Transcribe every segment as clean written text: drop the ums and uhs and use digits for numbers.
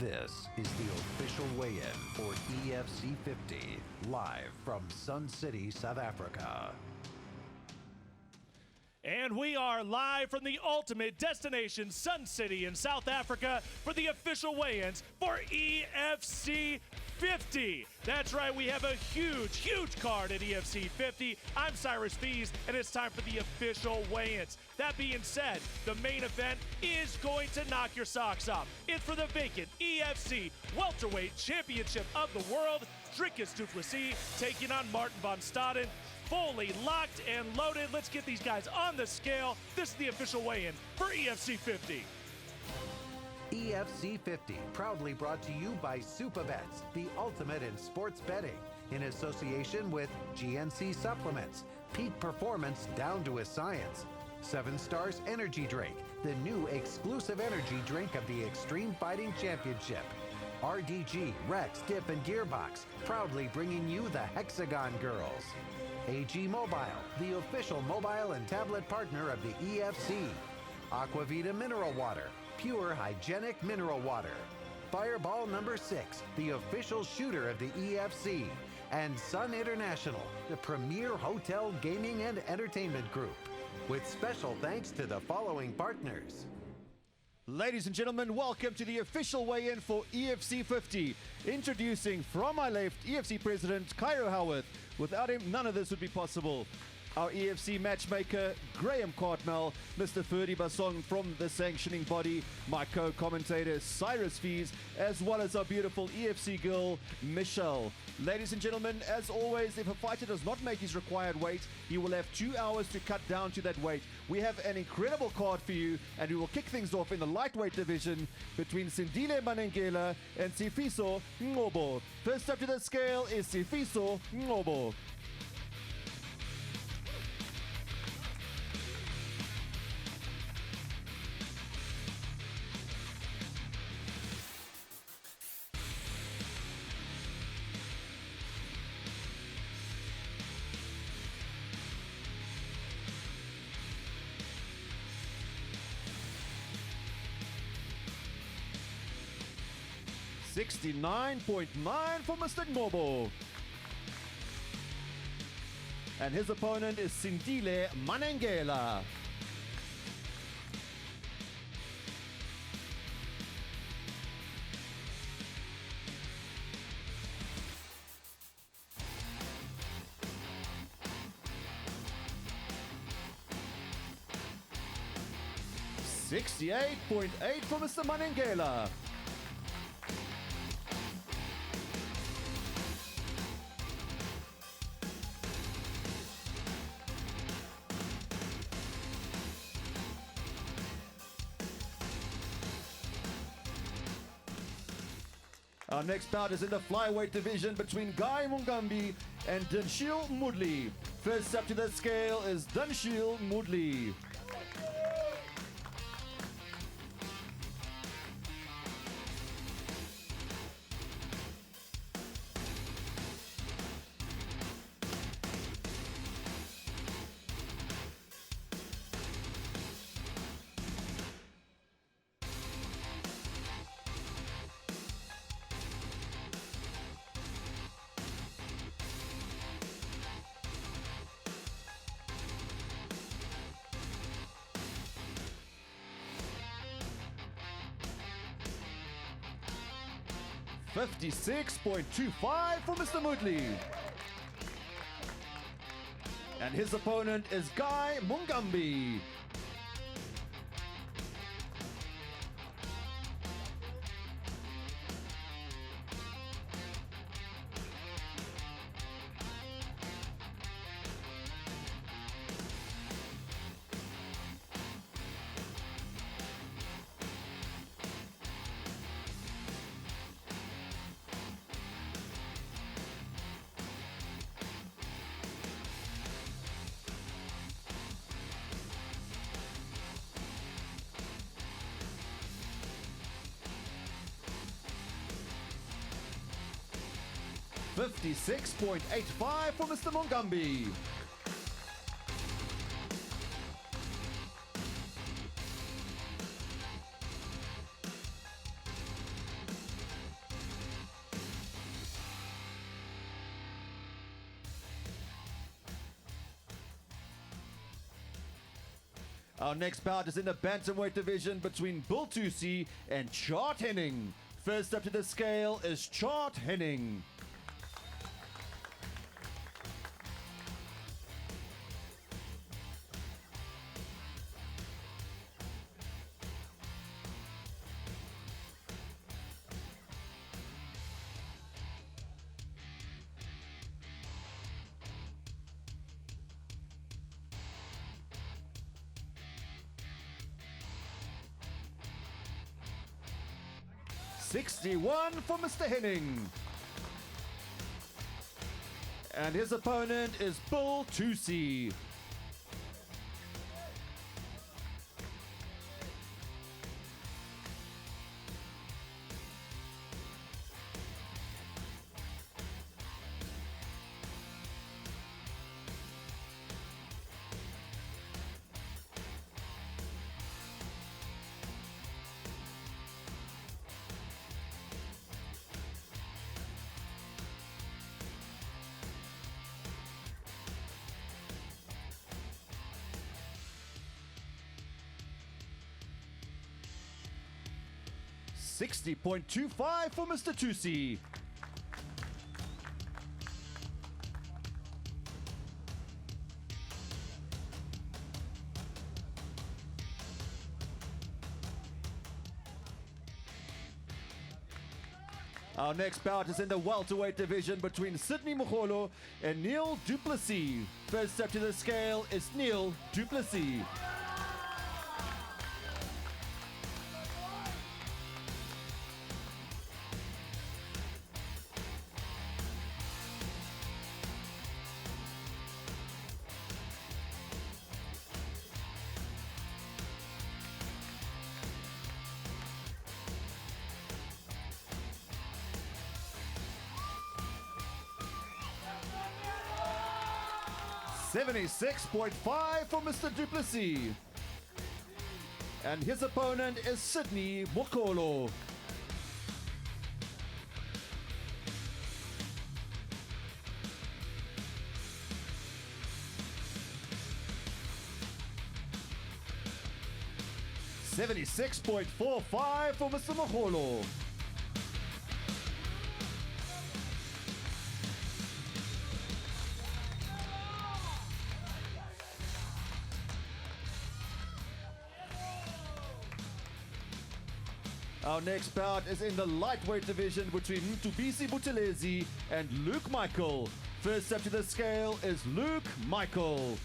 This is the official weigh-in for EFC 50, live from Sun City, South Africa. And we are live from the ultimate destination, Sun City in South Africa, for the official weigh-ins for EFC 50. That's right, we have a huge card at EFC 50. I'm Cyrus Fees, and it's time for the official weigh-ins. That being said, the main event is going to knock your socks off. It's for the vacant EFC Welterweight Championship of the World. Dricus du Plessis taking on Martin von Staden. Fully locked and loaded. Let's get these guys on the scale. This is the official weigh-in for EFC 50. EFC 50, proudly brought to you by Supabets, the ultimate in sports betting, in association with GNC Supplements, peak performance down to a science. 7 Stars Energy Drink, the new exclusive energy drink of the Extreme Fighting Championship. RDG, Rex, Dip, and Gearbox, proudly bringing you the Hexagon Girls. AG Mobile, the official mobile and tablet partner of the EFC. Aquavita Mineral Water, pure hygienic mineral water. Fireball number 6, the official shooter of the EFC. And Sun International, the premier hotel, gaming, and entertainment group. With special thanks to the following partners. Ladies and gentlemen, welcome to the official weigh-in for EFC 50. Introducing from my left, EFC President Cairo Howarth. Without him, none of this would be possible. Our EFC matchmaker, Graham Cartmel, Mr. Ferdy Basong from the sanctioning body, my co-commentator, Cyrus Fees, as well as our beautiful EFC girl, Michelle. Ladies and gentlemen, as always, if a fighter does not make his required weight, he will have 2 hours to cut down to that weight. We have an incredible card for you, and we will kick things off in the lightweight division between Sindile Manengela and Sifiso Ngobo. First up to the scale is Sifiso Ngobo. $69.9 for Mr. Ngobo. And his opponent is Sindile Manengela. $68.8 for Mr. Manengela. Our next bout is in the flyweight division between Guy Mungambi and Danshil Mudli. First up to the scale is Danshil Mudli. $56.25 for Mr. Mudli. And his opponent is Guy Mungambi. $56.85 for Mr. Mungambi. Our next bout is in the bantamweight division between Bill Tusi and Chart Henning. First up to the scale is Chart Henning. $61 for Mr. Henning. And his opponent is Bill Tusi. $60.25 for Mr. Tusi. Our next bout is in the welterweight division between Sydney Mogolo and Neil Duplessis. First up to the scale is Neil Duplessis. $76.5 for Mr. Duplessis. And his opponent is Sydney Mogolo. $76.45 for Mr. Mogolo. Our next bout is in the lightweight division between Mtubisi Buthelezi and Luke Michael. First up to the scale is Luke Michael.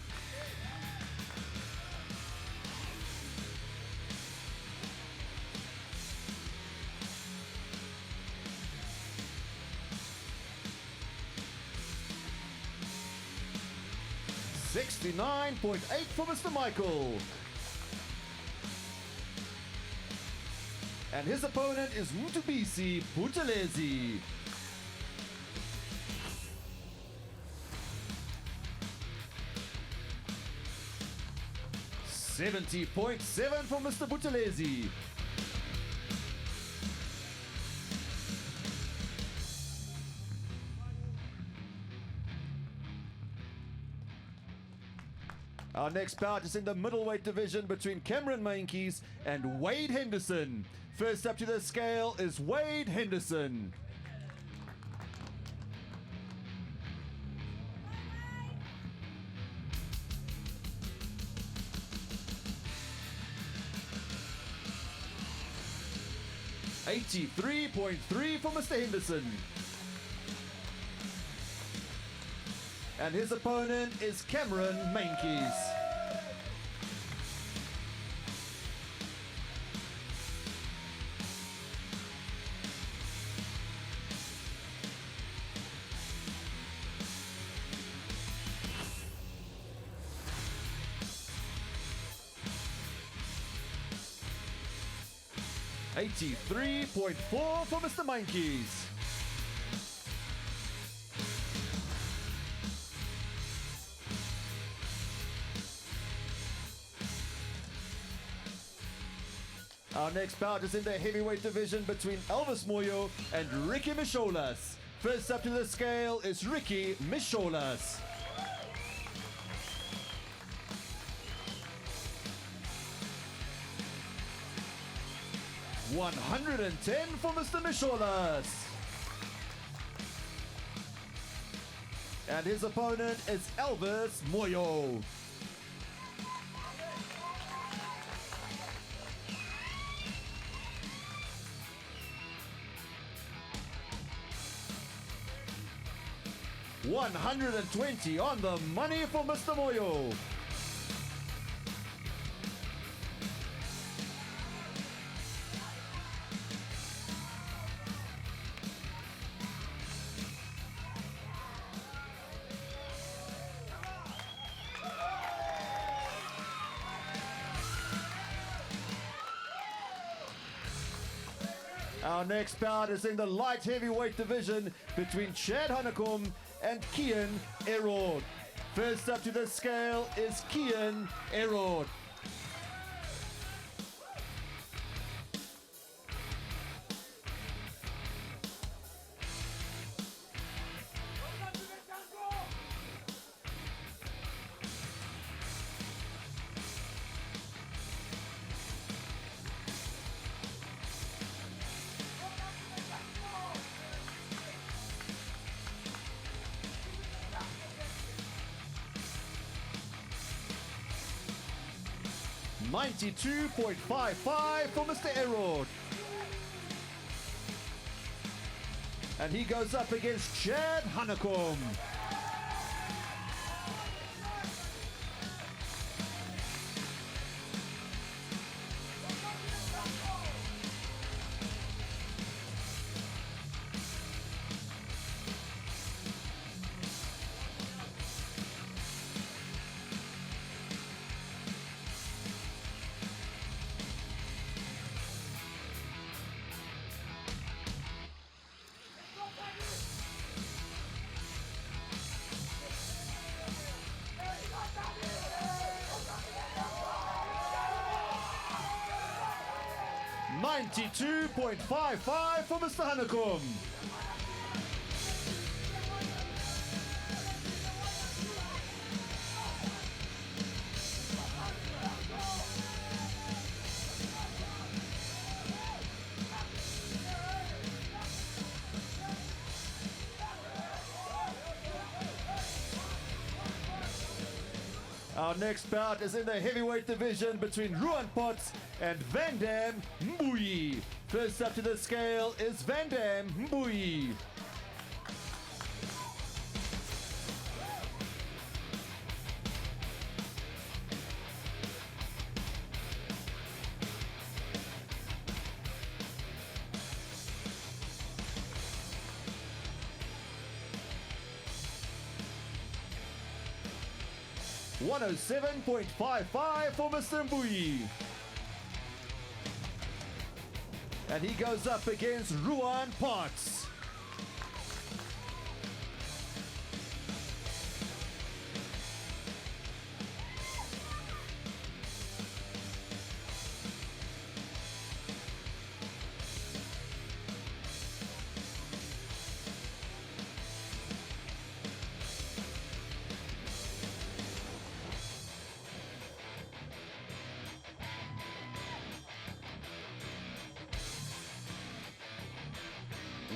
$69.8 for Mr. Michael. And his opponent is Mtubisi Buthelezi. $70.7 for Mr. Buthelezi. Our next bout is in the middleweight division between Cameron Mankis and Wade Henderson. First up to the scale is Wade Henderson. $83.3 for Mr. Henderson. And his opponent is Cameron Mankis. $83.4 for Mr. Mankis. Our next bout is in the heavyweight division between Elvis Moyo and Ricky Misholas. First up to the scale is Ricky Misholas. 110 for Mr. Misholas. And his opponent is Elvis Moyo. $120 on the money for Mr. Moyo. Our next bout is in the light heavyweight division between Chad Hanekom and Kian Erod. First up to the scale is Kian Erod. $92.55 for Mr. Erod. And he goes up against Chad Hanekom. $92.55 for Mr. Hanekom. Our next bout is in the heavyweight division between Ruan Potts and Van Dam Mbui. First up to the scale is Van Dam Mbui. $107.55 for Mr. Mbui. And he goes up against Ruan Potts.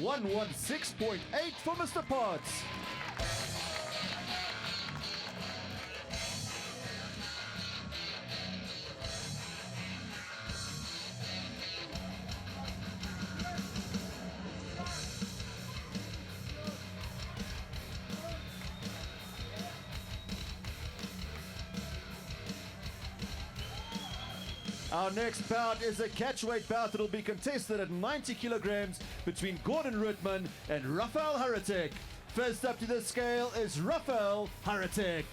$116.8 for Mr. Potts. Our next bout is a catchweight bout that will be contested at 90 kilograms between Gordon Ruttman and Rafael Haratek. First up to the scale is Rafael Haratek.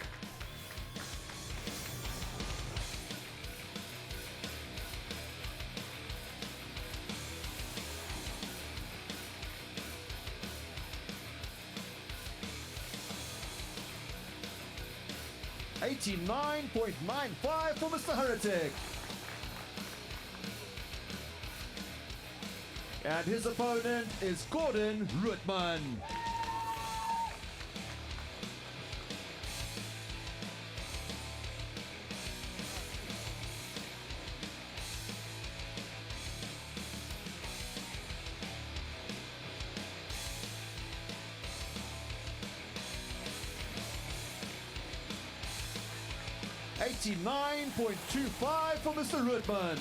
$89.95 for Mr. Haratek. And his opponent is Gordon Ruttman. 89.25 for Mr. Roodman.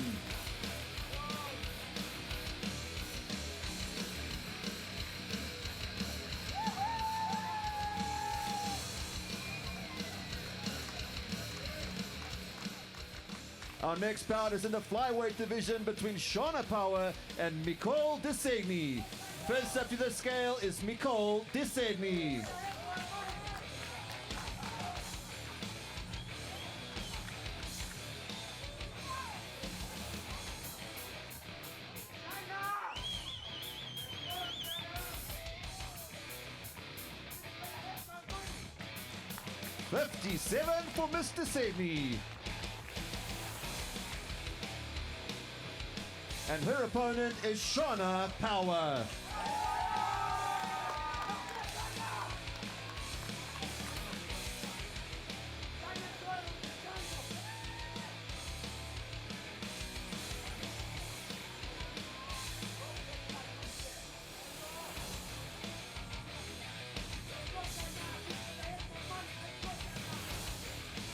Our next bout is in the flyweight division between Shauna Power and Nicole Desegni. First up to the scale is Nicole Desegni. $57 for Mr. Desegni. And her opponent is Shauna Power.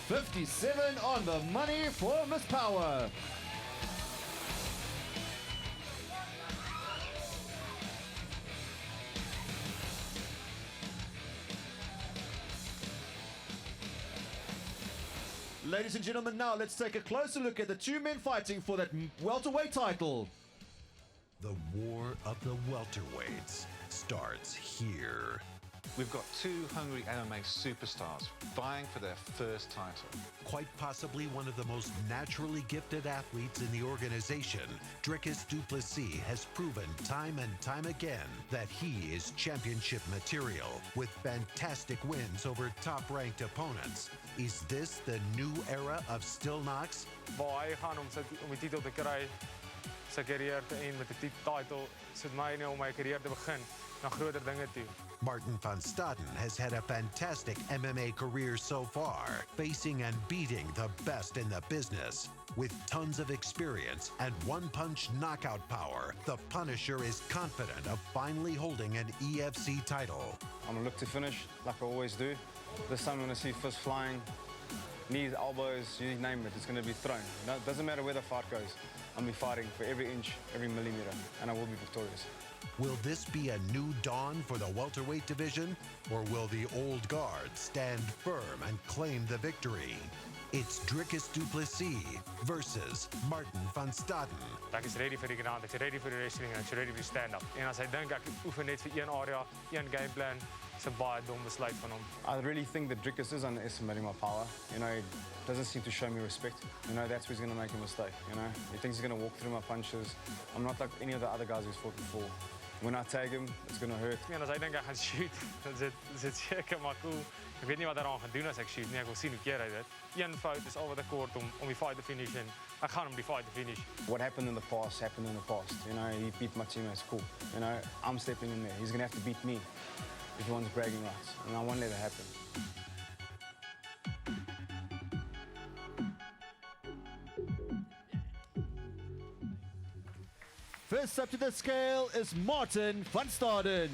$57 on the money for Miss Power. Ladies and gentlemen, now let's take a closer look at the two men fighting for that welterweight title. The war of the welterweights starts here. We've got two hungry MMA superstars vying for their first title. Quite possibly one of the most naturally gifted athletes in the organization, Dricus du Plessis has proven time and time again that he is championship material with fantastic wins over top-ranked opponents. Is this the new era of Still Knox? Waar hy gaan om die titel te kry, sy carrière te end met 'n title, sit my nou om my carrière te begin na groter dinge toe. Martin van Staden has had a fantastic MMA career so far, facing and beating the best in the business. With tons of experience and one-punch knockout power, the Punisher is confident of finally holding an EFC title. I'm gonna look to finish like I always do. This time I'm gonna see fists flying, knees, elbows, you name it, it's gonna be thrown. It doesn't matter where the fight goes. I'm gonna be fighting for every inch, every millimeter, and I will be victorious. Will this be a new dawn for the welterweight division, or will the old guard stand firm and claim the victory? It's Dricus du Plessis versus Martin van Staden. Ek is ready vir die ground, ek is ready vir die wrestling en ek is ready vir die stand-up. En as hy dink ek oefen net vir een area, een game plan, it's a baie dom besluit van hom. I really think that Dricus is underestimating my power. You know, he doesn't seem to show me respect. You know, that's where he's gonna make a mistake, you know. He thinks he's gonna walk through my punches. I'm not like any of the other guys he's fought before. When I tag him, it's gonna hurt. En as hy dink ek gaan shoot, dan sit seker maar cool. Ek weet nie wat hy daaraan gaan doen as ek shoot nie, ek wil sien hoe keer hy dit. Een fout is al wat ek kort om die fight te finish en ek gaan hom die fight te finish. What happened in the past happened in the past. You know, he beat my teammates, cool. You know, I'm stepping in there. He's gonna have to beat me if he wants bragging rights, and I won't let it happen. First up to the scale is Martin van Staden.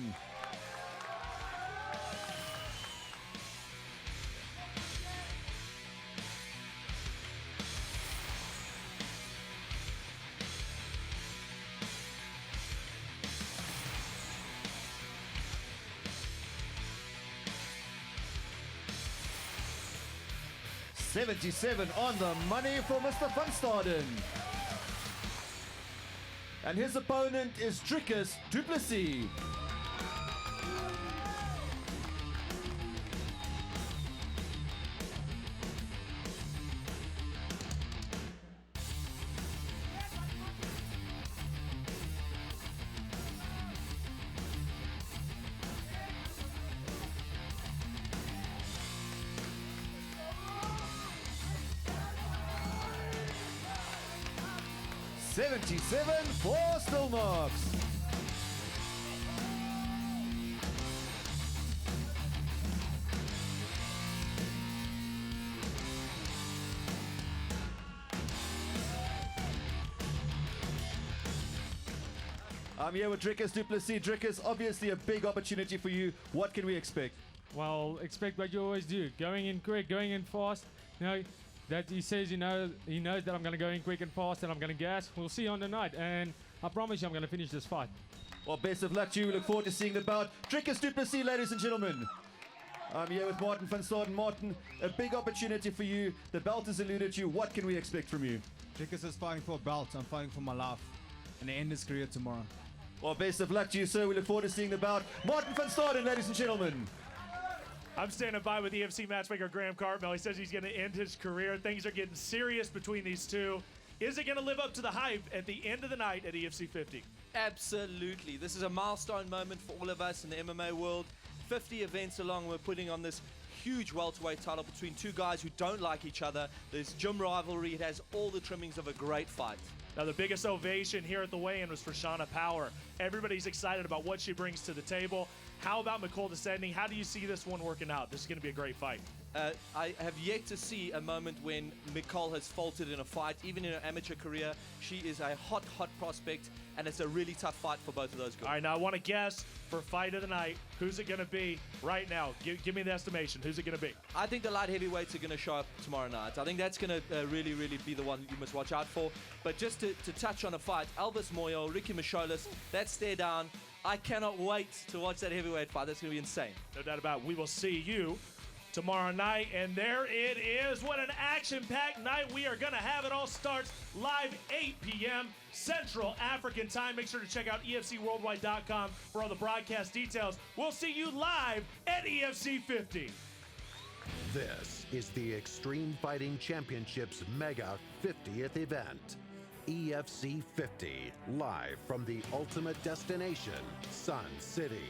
$77 on the money for Mr. van Staden. And his opponent is Dricus du Plessis. $77 for Still Knox. I'm here with Dricus du Plessis. Dricus, obviously a big opportunity for you. What can we expect? Well, expect what you always do. Going in quick, going in fast. You know, that he says he knows that I'm going to go in quick and fast and I'm going to gas. We'll see on the night, and I promise you I'm going to finish this fight. Well, best of luck to you. We look forward to seeing the bout. Dricus du Plessis, ladies and gentlemen. I'm here with Martin van Staden. Martin, a big opportunity for you. The belt is alluded to you. What can we expect from you? Dricus is fighting for a belt. I'm fighting for my life. And to end his career tomorrow. Well, best of luck to you, sir. We look forward to seeing the bout. Martin van Staden, ladies and gentlemen. I'm standing by with EFC matchmaker Graham Cartmel. He says he's going to end his career. Things are getting serious between these two. Is it going to live up to the hype at the end of the night at EFC 50? Absolutely. This is a milestone moment for all of us in the MMA world. 50 events along, we're putting on this huge welterweight title between two guys who don't like each other. There's gym rivalry. It has all the trimmings of a great fight. Now, the biggest ovation here at the weigh-in was for Shauna Power. Everybody's excited about what she brings to the table. How about Nicole Descending? How do you see this one working out? This is going to be a great fight. I have yet to see a moment when Nicole has faltered in a fight. Even in her amateur career, she is a hot prospect, and it's a really tough fight for both of those girls. All right, now I want to guess for fight of the night. Who's it going to be right now? Give me the estimation. Who's it going to be? I think the light heavyweights are going to show up tomorrow night. I think that's going to really be the one you must watch out for. But just to touch on a fight, Elvis Moyo, Ricky Micholis, that stare down. I cannot wait to watch that heavyweight fight. That's going to be insane. No doubt about it. We will see you tomorrow night, and there it is. What an action-packed night we are going to have. It all starts live 8 p.m. Central African time. Make sure to check out EFCworldwide.com for all the broadcast details. We'll see you live at EFC 50. This is the Extreme Fighting Championships Mega 50th event. EFC 50, live from the ultimate destination, Sun City.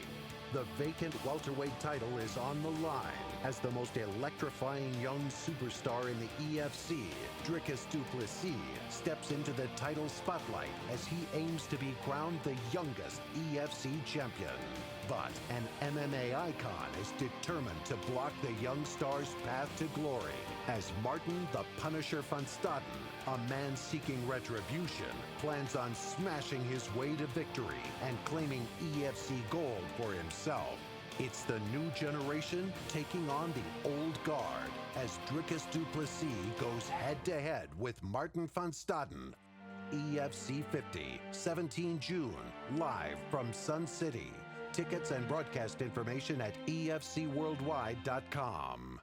The vacant welterweight title is on the line as the most electrifying young superstar in the EFC, Dricus du Plessis, steps into the title spotlight as he aims to be crowned the youngest EFC champion. But an MMA icon is determined to block the young star's path to glory as Martin the Punisher van Staden, a man seeking retribution, plans on smashing his way to victory and claiming EFC gold for himself. It's the new generation taking on the old guard as Dricus du Plessis goes head-to-head with Martin van Staden. EFC 50, 17 June, live from Sun City. Tickets and broadcast information at EFCworldwide.com.